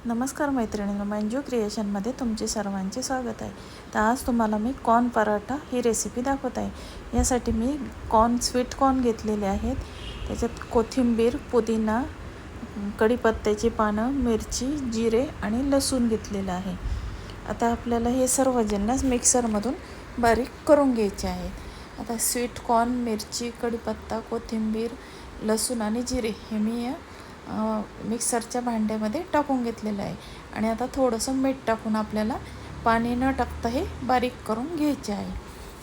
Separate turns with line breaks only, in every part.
नमस्कार मैत्रिणींनो, मंजू क्रिएशनमध्ये तुमचे सर्वांचे स्वागत आहे. तर आज तुम्हाला मी कॉर्न पराठा ही रेसिपी दाखवत आहे. यासाठी मी स्वीट कॉर्न घेतलेले आहेत. त्याच्यात कोथिंबीर, पुदिना, कढीपत्त्याची पानं, मिरची, जिरे आणि लसूण घेतलेलं आहे. आता आपल्याला हे सर्व जिन्नस मिक्सरमधून बारीक करून घ्यायचे आहेत. आता स्वीट कॉर्न, मिरची, कढीपत्ता, कोथिंबीर, लसूण आणि जिरे हे मी मिक्सरच्या भांड्यामध्ये टाकून घेतलेलं आहे. आणि आता थोडंसं मीठ टाकून आपल्याला पाणी न टाकता हे बारीक करून घ्यायचे आहे.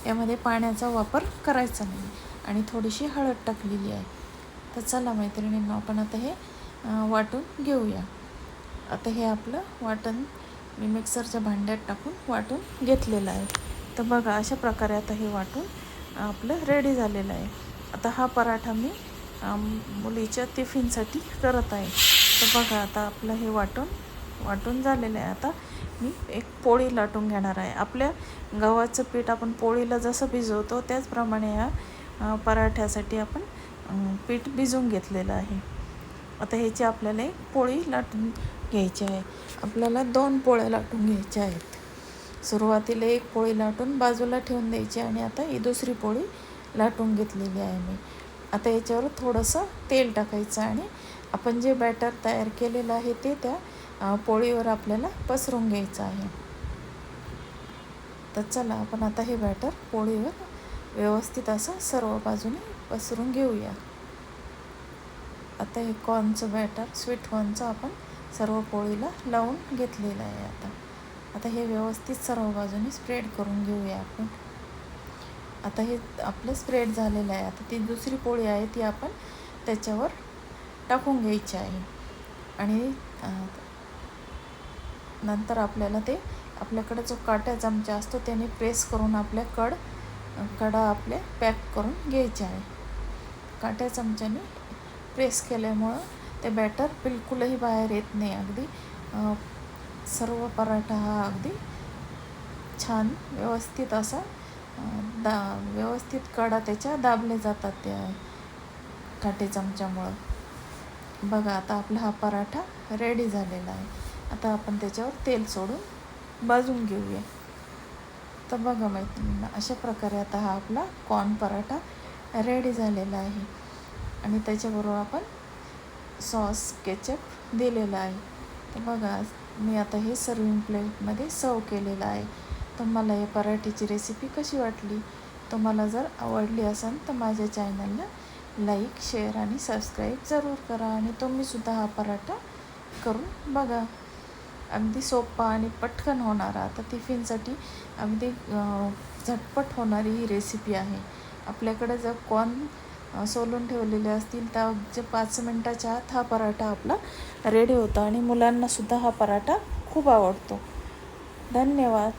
यामध्ये पाण्याचा वापर करायचा नाही आणि थोडीशी हळद टाकलेली आहे. तर चला मैत्रिणींनो, आपण आता हे वाटून घेऊया. आता हे आपलं वाटण मी मिक्सरच्या भांड्यात टाकून वाटून घेतलेलं आहे. तर बघा, अशा प्रकारे आता हे वाटून आपलं रेडी झालेलं आहे. आता हा पराठा मी मुलीच्या टिफिनसाठी करत आहे. तर बघा, आता आपलं हे वाटून झालेलं आहे. आता मी एक पोळी लाटून घेणार आहे. आपल्या गव्हाचं पीठ आपण पोळीला जसं भिजवतो त्याचप्रमाणे ह्या पराठ्यासाठी आपण पीठ भिजवून घेतलेलं आहे. आता ह्याची आपल्याला एक पोळी लाटून घ्यायची आहे. आपल्याला 2 पोळ्या लाटून घ्यायच्या आहेत. सुरुवातीला एक पोळी लाटून बाजूला ठेवून द्यायची आणि आता ही दुसरी पोळी लाटून घेतलेली आहे मी. आता याच्यावर थोडंसं तेल टाकायचं आणि आपण जे बॅटर तयार केलेलं आहे ते त्या पोळीवर आपल्याला पसरून घ्यायचं आहे. तर चला, आपण आता हे बॅटर पोळीवर व्यवस्थित असं सर्व बाजूने पसरून घेऊया. आता हे कॉर्नचं बॅटर, स्वीट कॉर्नचं आपण सर्व पोळीला लावून घेतलेलं आहे. आता हे व्यवस्थित सर्व बाजूने स्प्रेड करून घेऊया आपण. आता हे आपलं स्प्रेड झालेलं आहे. आता ती दुसरी पोळी आहे ती आपण त्याच्यावर टाकून घ्यायची आहे आणि नंतर आपल्याला ते आपल्याकडे जो काट्या चमचा असतो त्याने प्रेस करून आपल्या कडा आपले पॅक करून घ्यायचे आहे. काट्या चमच्याने प्रेस केल्यामुळं ते बॅटर बिलकुलही बाहेर येत नाही. अगदी सर्व पराठा हा अगदी छान व्यवस्थित असा व्यवस्थित कडा त्याच्या दाबले जातात त्या काटे चमच्यामुळं. बघा, आता आपला हा पराठा रेडी झालेला आहे. आता आपण त्याच्यावर तेल सोडून भाजून घेऊया. तर बघा मैत्रिणींना, अशा प्रकारे आता हा आपला कॉर्न पराठा रेडी झालेला आहे. आणि त्याच्याबरोबर आपण सॉस, केचप दिलेला आहे. तर बघा, मी आता हे सर्विंग प्लेटमध्ये सर्व केलेलं आहे. तुम्हाला या पराठ्याची रेसिपी कशी वाटली? तुम्हाला जर आवडली असेल तर माझ्या चॅनलला लाईक, शेअर आणि सबस्क्राईब जरूर करा. आणि तुम्हीसुद्धा हा पराठा करून बघा. अगदी सोपा आणि पटकन होणारा, आता टिफिनसाठी अगदी झटपट होणारी ही रेसिपी आहे. आपल्याकडे जर कॉर्न सोलून ठेवलेले असतील तर अगदी 5 मिनटाच्या आत हा पराठा आपला रेडी होतो आणि मुलांनासुद्धा हा पराठा खूप आवडतो. धन्यवाद.